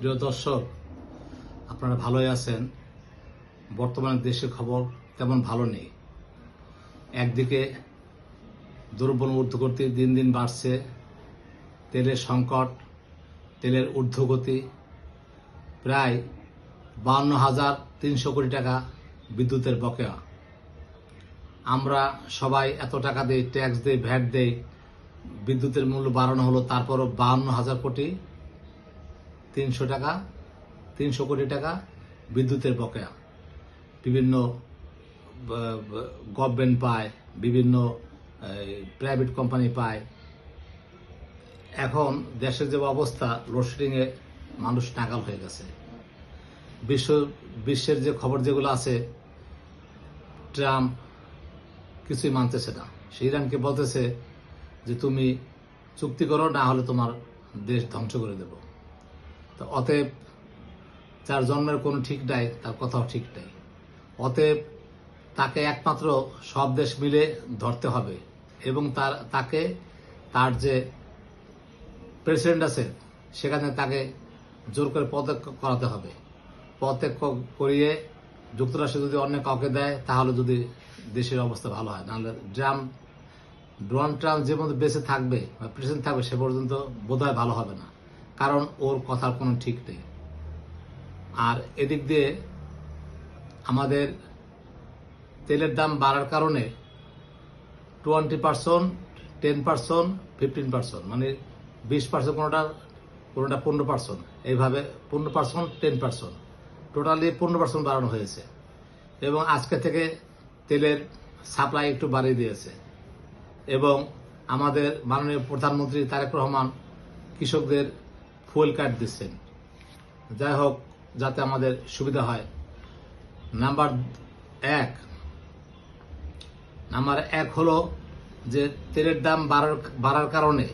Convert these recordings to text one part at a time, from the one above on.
প্রিয় দর্শক, আপনারা ভালোই আছেন। বর্তমানে দেশের খবর তেমন ভালো নেই। একদিকে দ্রব্যমূল্য ঊর্ধ্বগতি দিন দিন বাড়ছে, তেলের সংকট, তেলের ঊর্ধ্বগতি, প্রায় 52,300 কোটি টাকা বিদ্যুতের বকেয়া। আমরা সবাই এত টাকা দেই, ট্যাক্স দেই, ভ্যাট দেই, বিদ্যুতের মূল্য বাড়ানো হলো, তারপরও 52,300 কোটি টাকা বিদ্যুতের বকেয়া। বিভিন্ন গভর্নমেন্ট পায়, বিভিন্ন প্রাইভেট কোম্পানি পায়। এখন দেশের যে অবস্থা, লোডশেডিংয়ে মানুষ নাগাল হয়ে গেছে। বিশ্বের যে খবর যেগুলো আছে, ট্রাম্প কিছুই মানতেছে না। সে ইরানকে বলতেছে যে তুমি চুক্তি করো, না হলে তোমার দেশ ধ্বংস করে দেব। তো অতএব যার জন্মের কোনো ঠিক নাই, তার কথাও ঠিক নাই। অতএব তাকে একমাত্র সব দেশ মিলে ধরতে হবে এবং তার যে প্রেসিডেন্ট আছে সেখানে তাকে জোর করে পদত্যাগ করাতে হবে। পদত্যাগ করিয়ে যুক্তরাষ্ট্র যদি অন্য কাউকে দেয়, তাহলে যদি দেশের অবস্থা ভালো হয়। নাহলে ডোনাল্ড ট্রাম্প যে পর্যন্ত বেঁচে থাকবে বা প্রেসিডেন্ট থাকবে, সে পর্যন্ত বোধহয় ভালো হবে না, কারণ ওর কথার কোনো ঠিক নেই। আর এদিক দিয়ে আমাদের তেলের দাম বাড়ার কারণে 20%, 10%, 15%, মানে 20%, কোনোটা 15%, এইভাবে 15%, 10%, টোটালি 15% বাড়ানো হয়েছে। এবং আজকে থেকে তেলের সাপ্লাই একটু বাড়িয়ে দিয়েছে। এবং আমাদের মাননীয় প্রধানমন্ত্রী তারেক রহমান কৃষকদের ফুয়েল কার্ড দিচ্ছেন। যাই হোক, যাতে আমাদের সুবিধা হয়। নাম্বার এক হলো যে তেলের দাম বাড়ার কারণে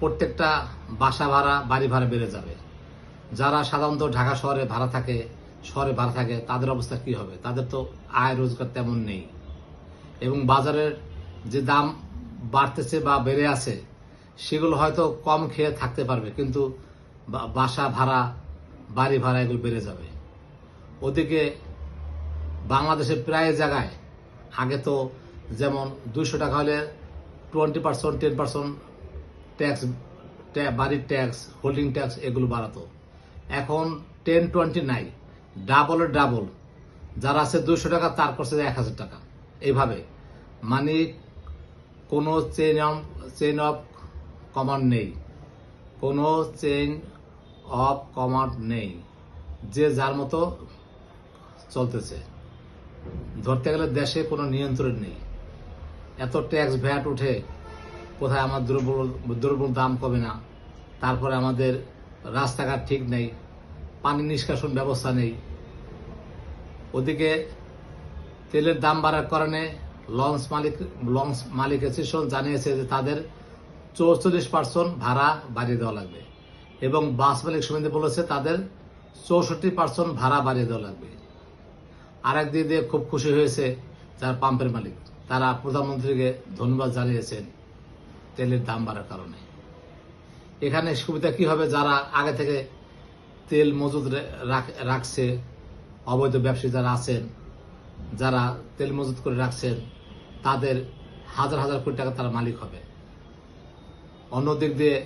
প্রত্যেকটা বাসা ভাড়া, বাড়ি ভাড়া বেড়ে যাবে। যারা সাধারণত ঢাকা শহরে ভাড়া থাকে, তাদের অবস্থা কি হবে? তাদের তো আয় রোজগার তেমন নেই। এবং বাজারের যে দাম বাড়তেছে বা বেড়ে আছে, সেগুলো হয়তো কম খেয়ে থাকতে পারবে, কিন্তু বাসা ভাড়া, বাড়ি ভাড়া এগুলো বেড়ে যাবে। ওদিকে বাংলাদেশের প্রায় জায়গায় আগে তো যেমন 200 টাকা হলে 20%, 10% ট্যাক্স, বাড়ির ট্যাক্স, হোল্ডিং ট্যাক্স এগুলো বাড়াতো। এখন 10-20 নাই, ডাবল। যারা আছে 200 টাকা, তার করছে 1,000 টাকা। এইভাবে মানে কোনো চেইন অফ কমান্ড নেই, কোনো চেইন অফ কমান্ড নেই। যে যার মতো চলতেছে। ধরতে গেলে দেশে কোনো নিয়ন্ত্রণ নেই। এত ট্যাক্স ভ্যাট উঠে, কোথায় আমার দ্রব্য দাম কমে না। তারপরে আমাদের রাস্তাঘাট ঠিক নেই, পানি নিষ্কাশন ব্যবস্থা নেই। ওদিকে তেলের দাম বাড়ার কারণে লঞ্চ মালিক অ্যাসোসিয়েশন জানিয়েছে যে তাদের 44% ভাড়া বাড়িয়ে দেওয়া লাগবে। এবং বাস মালিক সমিতি বলেছে তাদের 64% ভাড়া বাড়িয়ে দেওয়া লাগবে। আরেক দিক দিয়ে খুব খুশি হয়েছে যারা পাম্পের মালিক, তারা প্রধানমন্ত্রীকে ধন্যবাদ জানিয়েছেন তেলের দাম বাড়ার কারণে। এখানে সুবিধা কি হবে? যারা আগে থেকে তেল মজুদ রাখছে, অবৈধ ব্যবসায়ী যারা আছেন, যারা তেল মজুদ করে রাখছেন, তাদের হাজার কোটি টাকা তারা মালিক হবে। অন্যদিক দিয়ে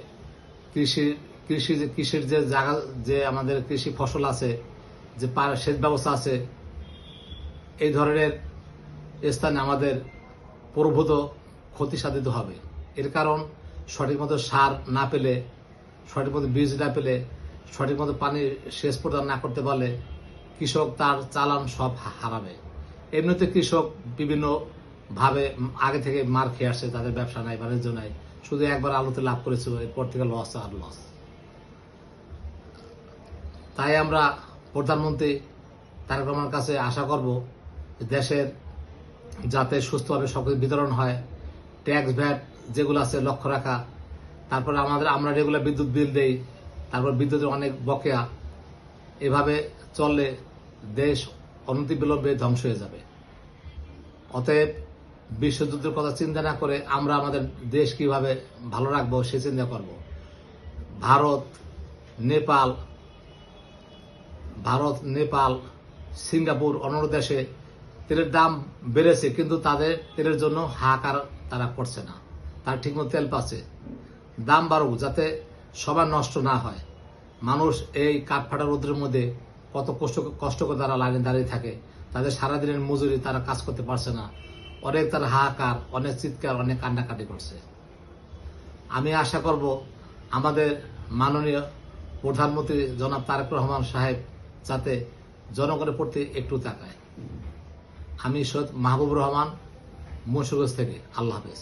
কৃষির যে জায়গা, যে আমাদের কৃষি ফসল আছে, যে সেচ ব্যবস্থা আছে, এই ধরনের স্থানে আমাদের প্রভূত ক্ষতি সাধিত হবে। এর কারণ সঠিক মতো সার না পেলে, সঠিক মতো বীজ না পেলে, সঠিক মতো পানি সেচ প্রদান না করতে পারলে কৃষক তার চালান সব হারাবে। এমনিতে কৃষক বিভিন্ন ভাবে আগে থেকে মার খেয়ে আসছে, তাদের ব্যবসা নাই, বাণিজ্য নাই, শুধু একবার আলুতে লাভ করেছে, এরপর থেকে লস আর লস। তাই আমরা প্রধানমন্ত্রী তারেক রহমানের কাছে আশা করব দেশের যাতে সুস্থভাবে সবকিছু বিতরণ হয়, ট্যাক্স ভ্যাট যেগুলো আছে লক্ষ্য রাখা। তারপরে আমরা রেগুলার বিদ্যুৎ বিল দেই, তারপর বিদ্যুতের অনেক বকেয়া। এভাবে চললে দেশ অনতিবিলম্বে ধ্বংস হয়ে যাবে। অতএব বিশ্বযুদ্ধের কথা চিন্তা না করে আমরা আমাদের দেশ কিভাবে ভালো রাখবো সে চিন্তা করব। ভারত, নেপাল, ভারত, নেপাল, সিঙ্গাপুর, অন্যান্য দেশে তেলের দাম বেড়েছে, কিন্তু তাদের তেলের জন্য হাহাকার তারা করছে না। তারা ঠিকমতো তেল পাচ্ছে। দাম বাড়ুক, যাতে সবার নষ্ট না হয়। মানুষ এই কাঠফাটা রোদের মধ্যে কত কষ্ট করে তারা লাইনে দাঁড়িয়ে থাকে, তাদের সারাদিনের মজুরি, তারা কাজ করতে পারছে না। অনেক তারা হাহাকার, অনেক চিৎকার, অনেক কান্নাকাটি করছে। আমি আশা করব আমাদের মাননীয় প্রধানমন্ত্রী জনাব তারেক রহমান সাহেব যাতে জনগণের প্রতি একটু তাকায়। আমি সৈয়দ মাহবুব রহমান, মুন্সিগঞ্জ থেকে। আল্লাহ হাফেজ।